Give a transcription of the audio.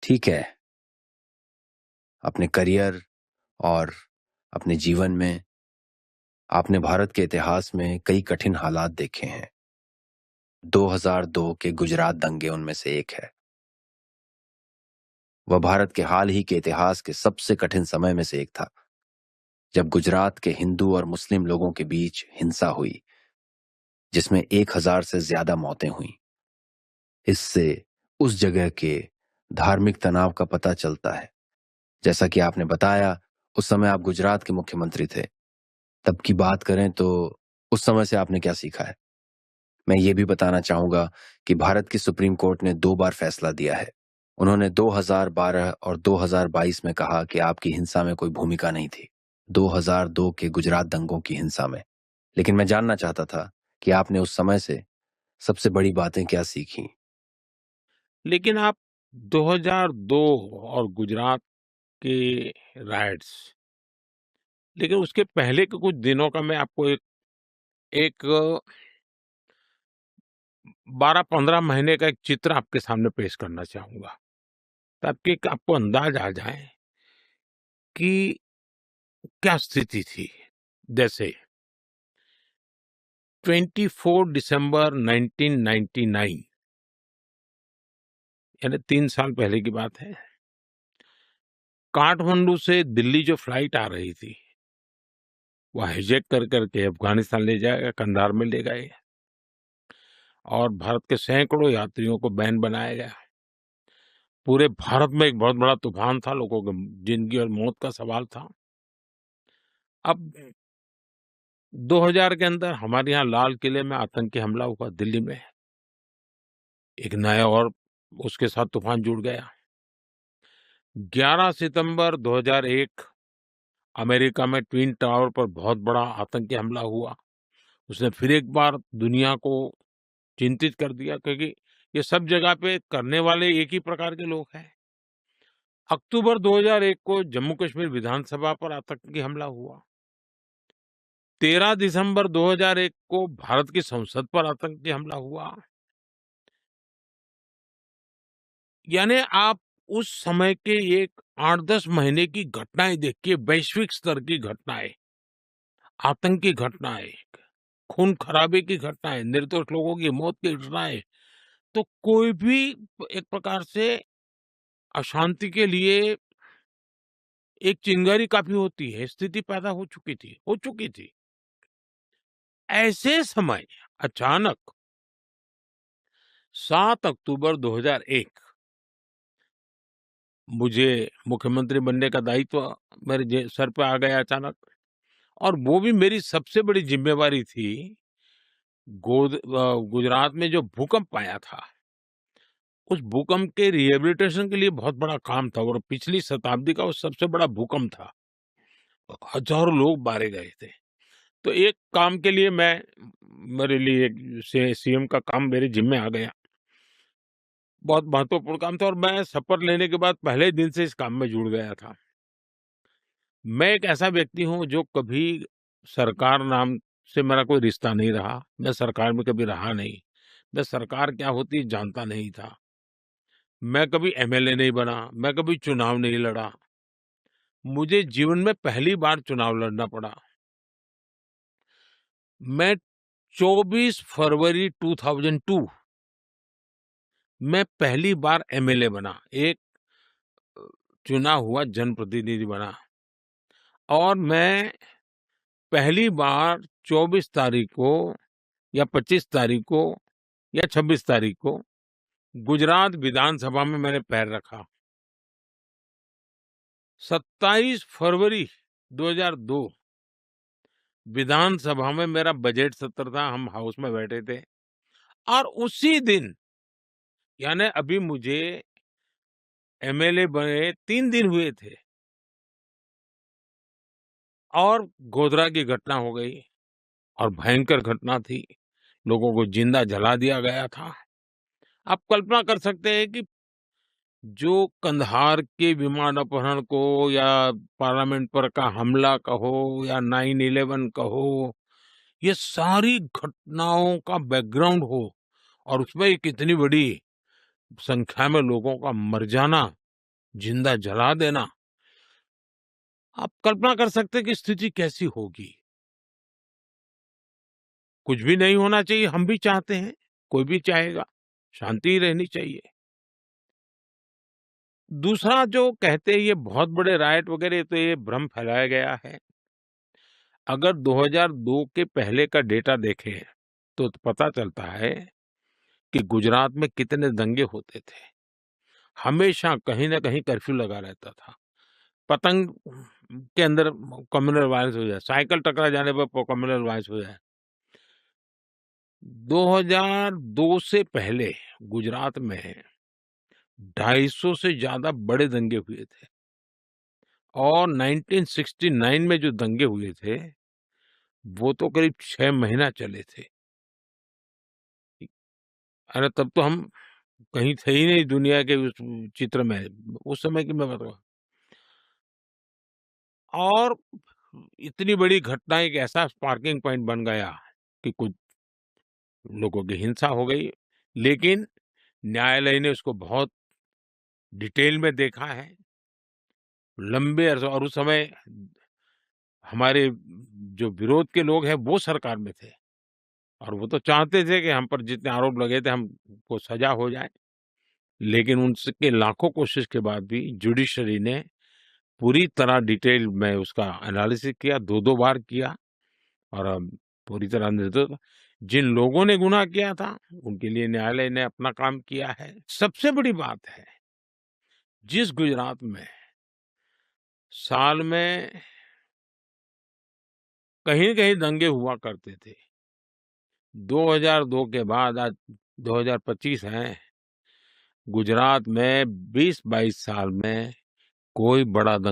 ठीक है, अपने करियर और अपने जीवन में आपने भारत के इतिहास में कई कठिन हालात देखे हैं। 2002 के गुजरात दंगे उनमें से एक है। वह भारत के हाल ही के इतिहास के सबसे कठिन समय में से एक था, जब गुजरात के हिंदू और मुस्लिम लोगों के बीच हिंसा हुई, जिसमें 1000 से ज्यादा मौतें हुईं। इससे उस जगह के धार्मिक तनाव का पता चलता है। जैसा कि आपने बताया, उस समय आप गुजरात के मुख्यमंत्री थे। तब की बात करें तो उस समय से आपने क्या सीखा है? मैं ये भी बताना चाहूंगा कि भारत की सुप्रीम कोर्ट ने 2 बार फैसला दिया है। उन्होंने 2012 और 2022 में कहा कि आपकी हिंसा में कोई भूमिका नहीं थी, 2002 के गुजरात दंगों की हिंसा में। लेकिन मैं जानना चाहता था कि आपने उस समय से सबसे बड़ी बातें क्या सीखी? लेकिन आप 2002 और गुजरात के राइट्स, लेकिन उसके पहले के कुछ दिनों का मैं आपको एक एक 12-15 महीने का एक चित्र आपके सामने पेश करना चाहूँगा, ताकि एक आपको अंदाज़ आ जाए कि क्या स्थिति थी। जैसे 24 दिसंबर 1999, यानी 3 साल पहले की बात है। काठमांडू से दिल्ली जो फ्लाइट आ रही थी, वो हाईजैक कर करके अफ़गानिस्तान ले जाया, कंधार में ले गए और भारत के सैकड़ों यात्रियों को बैन बनाया गया। पूरे भारत में एक बहुत बड़ा तूफान था, लोगों की ज़िंदगी और मौत का सवाल था। अब 2000 के अंदर हमारे यहाँ लाल किले में आतंकी हमला हुआ दिल्ली में। एक नया और उसके साथ तूफान जुड़ गया। 11 सितंबर 2001 अमेरिका में ट्विन टावर पर बहुत बड़ा आतंकी हमला हुआ। उसने फिर एक बार दुनिया को चिंतित कर दिया, क्योंकि ये सब जगह पे करने वाले एक ही प्रकार के लोग हैं। अक्टूबर 2001 को जम्मू कश्मीर विधानसभा पर आतंकी हमला हुआ। 13 दिसंबर 2001 को भारत की संसद पर आतंकी हमला हुआ। यानी आप उस समय के एक 8-10 महीने की घटनाएं देखिए, वैश्विक स्तर की घटनाएं, आतंकी घटनाएं, खून खराबे की घटनाएं, निर्दोष लोगों की मौत की घटनाएं। तो कोई भी एक प्रकार से अशांति के लिए एक चिंगारी काफी होती है, स्थिति पैदा हो चुकी थी। ऐसे समय अचानक 7 अक्टूबर 2001 मुझे मुख्यमंत्री बनने का दायित्व मेरे सर पे आ गया अचानक, और वो भी मेरी सबसे बड़ी जिम्मेवारी थी। गुजरात में जो भूकंप आया था, उस भूकंप के रिहेबिलिटेशन के लिए बहुत बड़ा काम था, और पिछली शताब्दी का वो सबसे बड़ा भूकंप था। हजारों लोग मारे गए थे। तो एक काम के लिए मेरे लिए सीएम का काम मेरे जिम्मे आ गया। बहुत महत्वपूर्ण काम था, और मैं शपथ लेने के बाद पहले दिन से इस काम में जुड़ गया था। मैं एक ऐसा व्यक्ति हूँ जो कभी सरकार नाम से मेरा कोई रिश्ता नहीं रहा। मैं सरकार में कभी रहा नहीं। मैं सरकार क्या होती है जानता नहीं था। मैं कभी एमएलए नहीं बना, मैं कभी चुनाव नहीं लड़ा। मुझे जीवन में पहली बार चुनाव लड़ना पड़ा। मैं 24 फरवरी 2002 मैं पहली बार एमएलए बना, एक चुना हुआ जनप्रतिनिधि बना, और मैं पहली बार 24 तारीख को या 25 तारीख को या 26 तारीख को गुजरात विधानसभा में मैंने पैर रखा। 27 फरवरी 2002 विधानसभा में मेरा बजट सत्र था, हम हाउस में बैठे थे, और उसी दिन, यानी अभी मुझे एमएलए बने 3 दिन हुए थे, और गोधरा की घटना हो गई, और भयंकर घटना थी। लोगों को जिंदा जला दिया गया था। आप कल्पना कर सकते हैं कि जो कंधार के विमान अपहरण को, या पार्लियामेंट पर का हमला कहो, या 9/11 कहो, ये सारी घटनाओं का बैकग्राउंड हो, और उसमें एक इतनी बड़ी संख्या में लोगों का मर जाना, जिंदा जला देना, आप कल्पना कर सकते हैं कि स्थिति कैसी होगी। कुछ भी नहीं होना चाहिए, हम भी चाहते हैं, कोई भी चाहेगा, शांति रहनी चाहिए। दूसरा जो कहते हैं ये बहुत बड़े रायट वगैरह, तो ये भ्रम फैलाया गया है। अगर 2002 के पहले का डेटा देखें तो पता चलता है कि गुजरात में कितने दंगे होते थे। हमेशा कहीं ना कहीं कर्फ्यू लगा रहता था। पतंग के अंदर कम्युनल वायलेंस हो जाए, साइकिल टकरा जाने पर कम्युनल वायलेंस हो जाए। 2002 से पहले गुजरात में 250 से ज्यादा बड़े दंगे हुए थे, और 1969 में जो दंगे हुए थे वो तो करीब 6 महीना चले थे। अरे तब तो हम कहीं थे ही नहीं दुनिया के उस चित्र में, उस समय की मैं बताऊं। और इतनी बड़ी घटना एक ऐसा स्पार्किंग पॉइंट बन गया कि कुछ लोगों की हिंसा हो गई, लेकिन न्यायालय ने उसको बहुत डिटेल में देखा है, लंबे अरसे। और उस समय हमारे जो विरोध के लोग हैं वो सरकार में थे, और वो तो चाहते थे कि हम पर जितने आरोप लगे थे हमको सजा हो जाए। लेकिन उनके लाखों कोशिश के बाद भी जुडिशरी ने पूरी तरह डिटेल में उसका एनालिसिस किया, 2-2 बार किया, और अब पूरी तरह निर्दोष। जिन लोगों ने गुनाह किया था उनके लिए न्यायालय ने अपना काम किया है। सबसे बड़ी बात है, जिस गुजरात में साल में कहीं न कहीं दंगे हुआ करते थे, 2002 के बाद आज 2025 है, गुजरात में 20-22 साल में कोई बड़ा दंगा